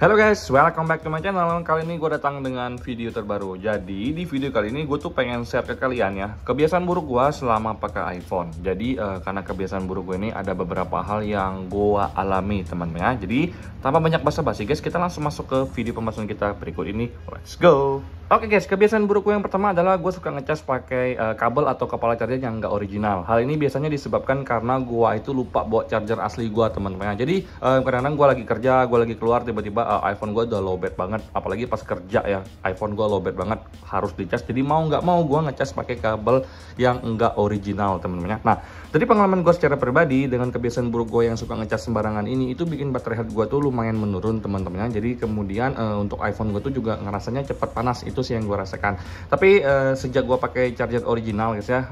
Halo guys, welcome back to my channel. Kali ini gue datang dengan video terbaru. Jadi di video kali ini gue tuh pengen share ke kalian ya kebiasaan buruk gue selama pakai iPhone. Jadi karena kebiasaan buruk gue ini ada beberapa hal yang gue alami teman-teman ya. Jadi tanpa banyak basa-basi guys, kita langsung masuk ke video pembahasan kita berikut ini. Let's go. Oke guys, kebiasaan buruk gue yang pertama adalah gue suka ngecas pakai kabel atau kepala charger yang nggak original. Hal ini biasanya disebabkan karena gue itu lupa bawa charger asli gue teman-teman. Jadi kadang-kadang gue lagi kerja, gue lagi keluar tiba-tiba iPhone gue udah lowbat banget. Apalagi pas kerja ya, iPhone gue lowbat banget, harus dicas. Jadi mau nggak mau gue ngecas pakai kabel yang nggak original teman-teman. Nah, dari pengalaman gue secara pribadi dengan kebiasaan buruk gue yang suka ngecas sembarangan ini, itu bikin baterai health gue tuh lumayan menurun teman-teman. Jadi kemudian untuk iPhone gue tuh juga ngerasanya cepat panas. Itu sih yang gue rasakan. Tapi sejak gue pakai charger original guys ya,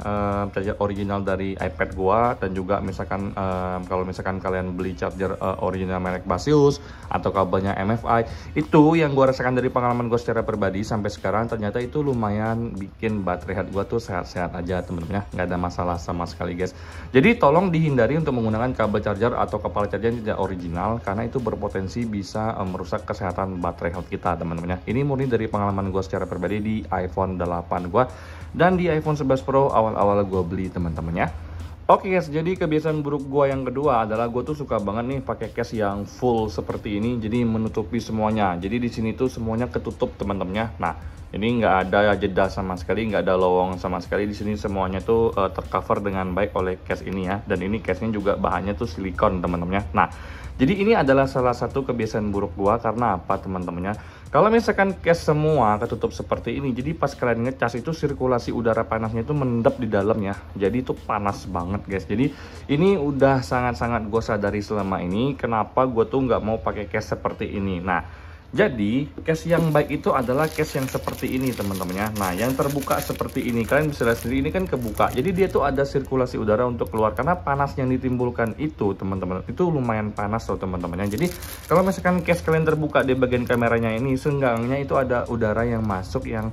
charger original dari iPad gue, dan juga misalkan kalau misalkan kalian beli charger original merek Baseus atau kabelnya MFI, itu yang gue rasakan dari pengalaman gue secara pribadi sampai sekarang, ternyata itu lumayan bikin baterai health gue tuh sehat-sehat aja teman-teman ya, nggak ada masalah sama sekali guys. Jadi tolong dihindari untuk menggunakan kabel charger atau kepala charger yang tidak original, karena itu berpotensi bisa merusak kesehatan baterai health kita teman-teman ya. Ini murni dari pengalaman gue secara pribadi di iPhone 8 gue dan di iPhone 11 Pro awal-awal gue beli teman-teman ya. Oke guys, jadi kebiasaan buruk gue yang kedua adalah gue tuh suka banget nih pakai case yang full seperti ini, jadi menutupi semuanya. Jadi di sini tuh semuanya ketutup teman-temannya. Nah, ini nggak ada jeda sama sekali, nggak ada lowong sama sekali. Di sini semuanya tuh tercover dengan baik oleh case ini ya. Dan ini case-nya juga bahannya tuh silikon teman-temannya. Nah, jadi ini adalah salah satu kebiasaan buruk gue. Karena apa teman-temannya? Kalau misalkan case semua ketutup seperti ini, jadi pas kalian ngecas itu sirkulasi udara panasnya itu mendap di dalamnya. Jadi itu panas banget guys. Jadi ini udah sangat-sangat gue sadari selama ini. Kenapa gue tuh nggak mau pakai case seperti ini. Nah, jadi case yang baik itu adalah case yang seperti ini teman-teman ya. Nah, yang terbuka seperti ini, kalian bisa lihat sendiri ini kan kebuka. Jadi dia tuh ada sirkulasi udara untuk keluar, karena panas yang ditimbulkan itu teman-teman, itu lumayan panas loh teman-teman ya. Jadi kalau misalkan case kalian terbuka di bagian kameranya ini, seenggaknya itu ada udara yang masuk yang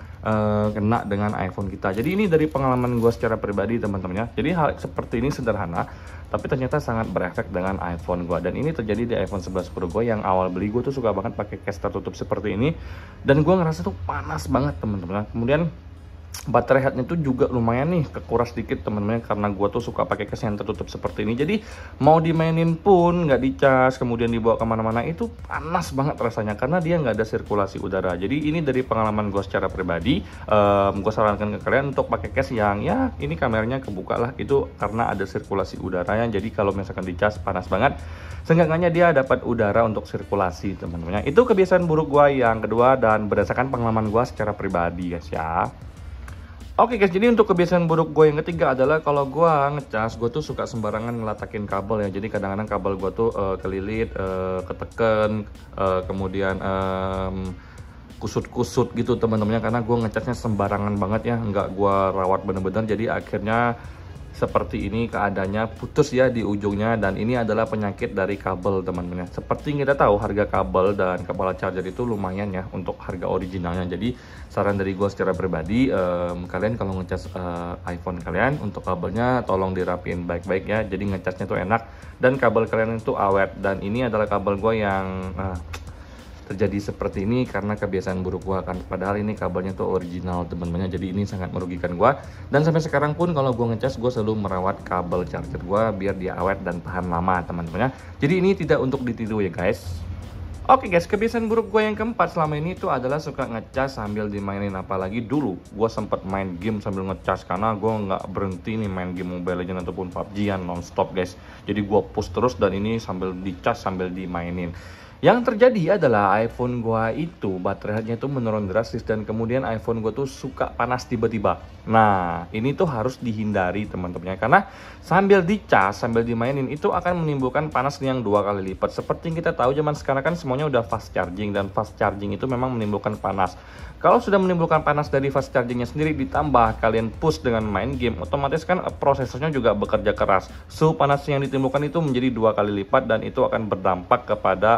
kena dengan iPhone kita. Jadi ini dari pengalaman gue secara pribadi teman-teman ya. Jadi hal seperti ini sederhana, tapi ternyata sangat berefek dengan iPhone gue. Dan ini terjadi di iPhone 11 Pro gue yang awal beli. Gue tuh suka banget pakai case tertutup seperti ini, dan gue ngerasa tuh panas banget teman-teman. Kemudian baterai health-nya tuh juga lumayan nih kekuras dikit teman-teman, karena gue tuh suka pakai case yang tertutup seperti ini. Jadi mau dimainin pun nggak dicas, kemudian dibawa kemana-mana itu panas banget rasanya, karena dia nggak ada sirkulasi udara. Jadi ini dari pengalaman gue secara pribadi, gue sarankan ke kalian untuk pakai case yang ya ini kameranya kebuka lah, itu karena ada sirkulasi udaranya. Jadi kalau misalkan dicas panas banget, seenggaknya dia dapat udara untuk sirkulasi teman-teman. Itu kebiasaan buruk gue yang kedua, dan berdasarkan pengalaman gue secara pribadi guys ya. Oke guys, jadi untuk kebiasaan buruk gue yang ketiga adalah kalau gue ngecas, gue tuh suka sembarangan ngelatakin kabel ya. Jadi kadang-kadang kabel gue tuh kelilit, keteken, kemudian kusut-kusut gitu teman-temannya, karena gue ngecasnya sembarangan banget ya, nggak gue rawat bener-bener. Jadi akhirnya seperti ini keadaannya, putus ya di ujungnya, dan ini adalah penyakit dari kabel teman-teman. Seperti kita tahu harga kabel dan kepala charger itu lumayan ya untuk harga originalnya. Jadi saran dari gue secara pribadi, kalian kalau ngecas iPhone kalian, untuk kabelnya tolong dirapiin baik-baik ya. Jadi ngecasnya tuh enak dan kabel kalian itu awet. Dan ini adalah kabel gue yang terjadi seperti ini karena kebiasaan buruk gua kan, padahal ini kabelnya tuh original teman-teman. Jadi ini sangat merugikan gua, dan sampai sekarang pun kalau gua ngecas, gua selalu merawat kabel charger gua biar dia awet dan tahan lama teman-teman. Jadi ini tidak untuk ditiru ya guys. Oke guys, kebiasaan buruk gue yang keempat selama ini itu adalah suka ngecas sambil dimainin. Apalagi dulu gue sempet main game sambil ngecas, karena gue nggak berhenti nih main game Mobile Legends ataupun PUBG-an non-stop guys. Jadi gue push terus, dan ini sambil dicas sambil dimainin. Yang terjadi adalah iPhone gua itu baterainya itu menurun drastis, dan kemudian iPhone gua tuh suka panas tiba-tiba. Nah, ini tuh harus dihindari teman-teman, karena sambil dicas, sambil dimainin itu akan menimbulkan panas yang 2 kali lipat. Seperti yang kita tahu zaman sekarang kan semuanya udah fast charging, dan fast charging itu memang menimbulkan panas. Kalau sudah menimbulkan panas dari fast chargingnya sendiri, ditambah kalian push dengan main game, otomatis kan prosesornya juga bekerja keras. Suhu panas yang ditimbulkan itu menjadi 2 kali lipat, dan itu akan berdampak kepada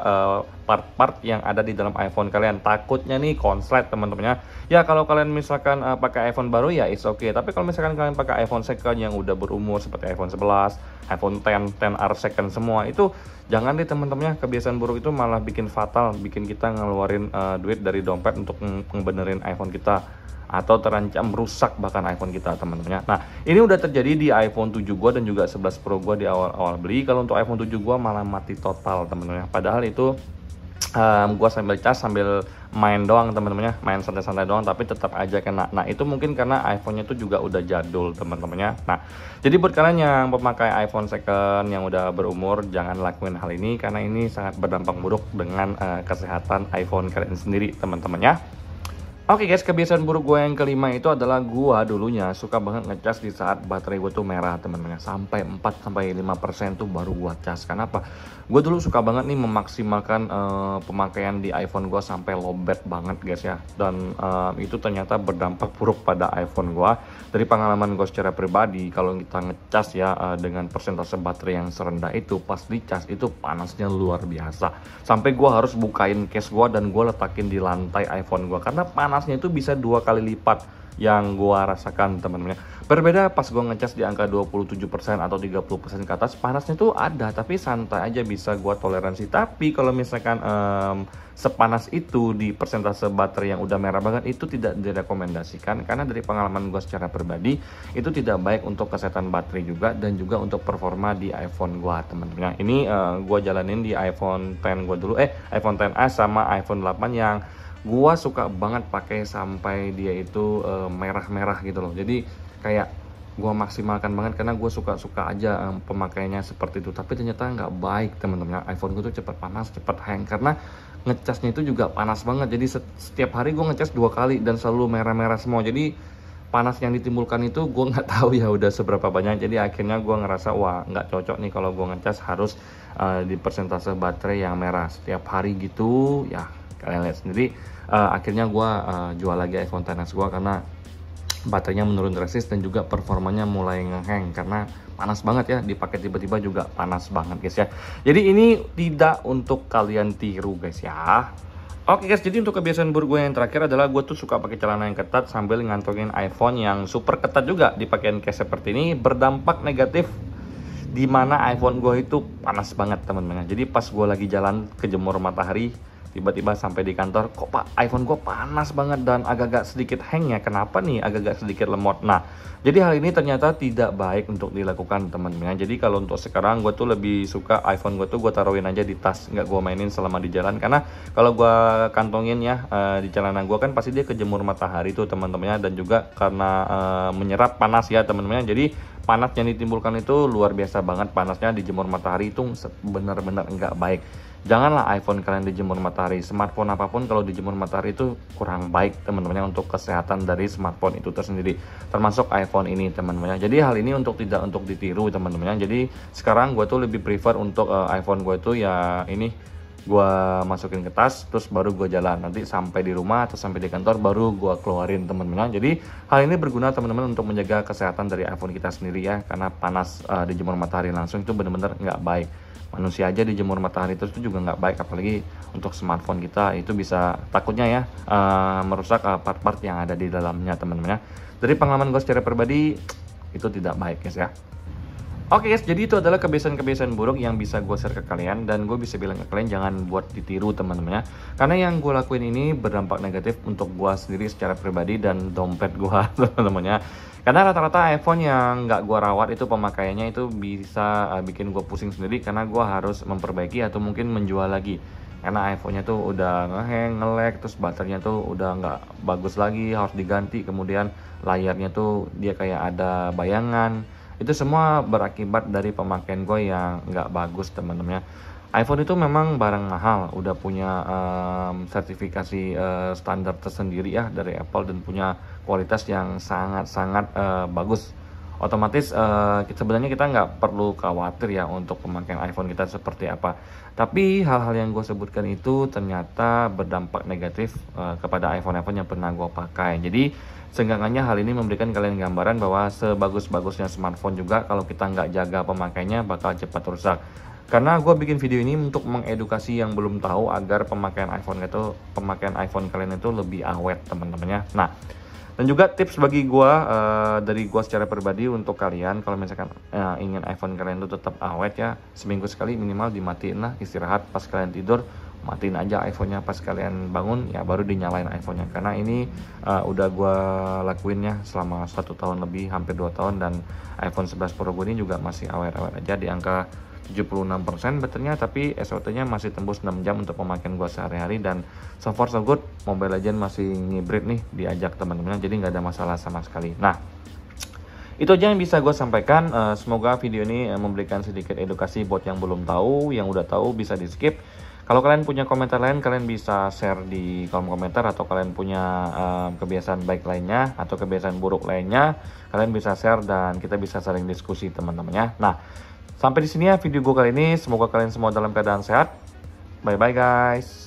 part-part yang ada di dalam iPhone kalian. Takutnya nih konslet teman-teman ya. Kalau kalian misalkan pakai iPhone baru ya it's okay, tapi kalau misalkan kalian pakai iPhone second yang udah berumur seperti iPhone 11, iPhone 10, 10R second semua, itu jangan deh teman-teman ya. Kebiasaan buruk itu malah bikin fatal, bikin kita ngeluarin duit dari dompet untuk ngebenerin iPhone kita, atau terancam rusak bahkan iPhone kita teman-teman ya. Nah, ini udah terjadi di iPhone 7 gua dan juga 11 Pro gua di awal-awal beli. Kalau untuk iPhone 7 gua malah mati total teman-teman ya. Padahal itu gua sambil cas sambil main doang teman-teman ya, main santai-santai doang, tapi tetap aja kena. Nah, itu mungkin karena iPhone-nya itu juga udah jadul teman-teman ya. Nah, jadi buat kalian yang pemakai iPhone second yang udah berumur, jangan lakuin hal ini karena ini sangat berdampak buruk dengan kesehatan iPhone kalian sendiri teman-teman ya. Oke guys, kebiasaan buruk gue yang kelima itu adalah gue dulunya suka banget ngecas di saat baterai gue tuh merah teman-teman. Sampai 4-5% tuh baru gue cas. Kenapa? Gue dulu suka banget nih memaksimalkan pemakaian di iPhone gue sampai lowbat banget guys ya. Dan itu ternyata berdampak buruk pada iPhone gue. Dari pengalaman gue secara pribadi, kalau kita ngecas ya dengan persentase baterai yang serendah itu, pas dicas itu panasnya luar biasa. Sampai gue harus bukain case gue dan gue letakin di lantai iPhone gue karena panasnya itu bisa 2 kali lipat yang gua rasakan teman-teman. Berbeda pas gua ngecas di angka 27% atau 30% ke atas, panasnya tuh ada tapi santai aja bisa gua toleransi. Tapi kalau misalkan sepanas itu di persentase baterai yang udah merah banget, itu tidak direkomendasikan karena dari pengalaman gua secara pribadi itu tidak baik untuk kesehatan baterai juga dan juga untuk performa di iPhone gua teman-teman. Ini gua jalanin di iPhone 10 gua dulu iPhone XS sama iPhone 8 yang gua suka banget pakai sampai dia itu merah-merah gitu loh. Jadi kayak gua maksimalkan banget karena gue suka aja pemakaiannya seperti itu. Tapi ternyata nggak baik teman-teman. iPhone gue tuh cepat panas, cepat hang karena ngecasnya itu juga panas banget. Jadi setiap hari gue ngecas 2 kali dan selalu merah-merah semua. Jadi panas yang ditimbulkan itu gue nggak tahu ya udah seberapa banyak. Jadi akhirnya gue ngerasa wah nggak cocok nih kalau gue ngecas harus di persentase baterai yang merah setiap hari gitu ya. Kalian lihat sendiri. Akhirnya gue jual lagi iPhone XS gue karena baterainya menurun drastis dan juga performanya mulai ngehang karena panas banget ya, dipakai tiba-tiba juga panas banget guys ya. Jadi ini tidak untuk kalian tiru guys ya. Oke guys, jadi untuk kebiasaan buruk gue yang terakhir adalah gue tuh suka pakai celana yang ketat sambil ngantongin iPhone yang super ketat juga di pakaian case seperti ini, berdampak negatif di mana iPhone gue itu panas banget teman-teman. Jadi pas gue lagi jalan kejemur matahari, tiba-tiba sampai di kantor, kok pak iPhone gue panas banget dan agak-agak sedikit hang ya, kenapa nih agak-agak sedikit lemot. Nah, jadi hal ini ternyata tidak baik untuk dilakukan teman-teman. Jadi kalau untuk sekarang gue tuh lebih suka iPhone gue tuh gue taruhin aja di tas, nggak gue mainin selama di jalan. Karena kalau gue kantongin ya di celana gue kan pasti dia kejemur matahari tuh teman-temannya, dan juga karena menyerap panas ya teman-teman. Jadi panas yang ditimbulkan itu luar biasa banget, panasnya dijemur matahari itu benar-benar nggak baik. Janganlah iPhone kalian dijemur matahari. Smartphone apapun kalau dijemur matahari itu kurang baik teman-teman untuk kesehatan dari smartphone itu tersendiri, termasuk iPhone ini teman-teman. Jadi hal ini tidak untuk ditiru teman-teman. Jadi sekarang gue tuh lebih prefer untuk iPhone gue tuh ya ini gue masukin ke tas terus baru gue jalan. Nanti sampai di rumah atau sampai di kantor baru gue keluarin teman-teman. Jadi hal ini berguna teman-teman untuk menjaga kesehatan dari iPhone kita sendiri ya, karena panas dijemur matahari langsung itu benar-benar nggak baik. Manusia aja dijemur matahari terus itu juga nggak baik, apalagi untuk smartphone kita itu bisa takutnya ya merusak part-part yang ada di dalamnya teman-teman ya. Dari pengalaman gue secara pribadi itu tidak baik guys ya. Oke guys, jadi itu adalah kebiasaan-kebiasaan buruk yang bisa gue share ke kalian, dan gue bisa bilang ke kalian jangan buat ditiru teman-teman ya. Karena yang gue lakuin ini berdampak negatif untuk gue sendiri secara pribadi dan dompet gue teman-teman ya. Karena rata-rata iPhone yang nggak gue rawat itu pemakaiannya itu bisa bikin gue pusing sendiri, karena gue harus memperbaiki atau mungkin menjual lagi. Karena iPhone-nya tuh udah ngehang, nge-lag, terus baterainya tuh udah nggak bagus lagi, harus diganti. Kemudian layarnya tuh dia kayak ada bayangan. Itu semua berakibat dari pemakaian gue yang nggak bagus teman-teman ya. iPhone itu memang barang mahal, udah punya sertifikasi standar tersendiri ya dari Apple, dan punya kualitas yang sangat-sangat bagus. Otomatis sebenarnya kita nggak perlu khawatir ya untuk pemakaian iPhone kita seperti apa. Tapi hal-hal yang gue sebutkan itu ternyata berdampak negatif kepada iPhone-iPhone yang pernah gue pakai. Jadi seenggaknya hal ini memberikan kalian gambaran bahwa sebagus-bagusnya smartphone juga kalau kita nggak jaga pemakainya bakal cepat rusak. Karena gue bikin video ini untuk mengedukasi yang belum tahu agar pemakaian iPhone kalian itu lebih awet teman-temannya. Nah, dan juga tips bagi gue dari gue secara pribadi untuk kalian kalau misalkan ingin iPhone kalian itu tetap awet ya, seminggu sekali minimal dimatiin lah, istirahat pas kalian tidur matiin aja iPhone-nya, pas kalian bangun ya baru dinyalain iPhone-nya. Karena ini udah gue lakuin ya selama 1 tahun lebih, hampir 2 tahun, dan iPhone 11 Pro gue ini juga masih awet-awet aja di angka 76% baterainya, tapi SOT-nya masih tembus 6 jam untuk pemakaian gua sehari-hari, dan so far so good. Mobile Legends masih ngibrit nih diajak teman-teman, jadi nggak ada masalah sama sekali. Nah, itu aja yang bisa gue sampaikan. Semoga video ini memberikan sedikit edukasi buat yang belum tahu. Yang udah tahu bisa di skip. Kalau kalian punya komentar lain, kalian bisa share di kolom komentar, atau kalian punya kebiasaan baik lainnya atau kebiasaan buruk lainnya, kalian bisa share dan kita bisa saling diskusi teman-temannya. Nah, sampai di sini ya video gue kali ini. Semoga kalian semua dalam keadaan sehat. Bye bye guys.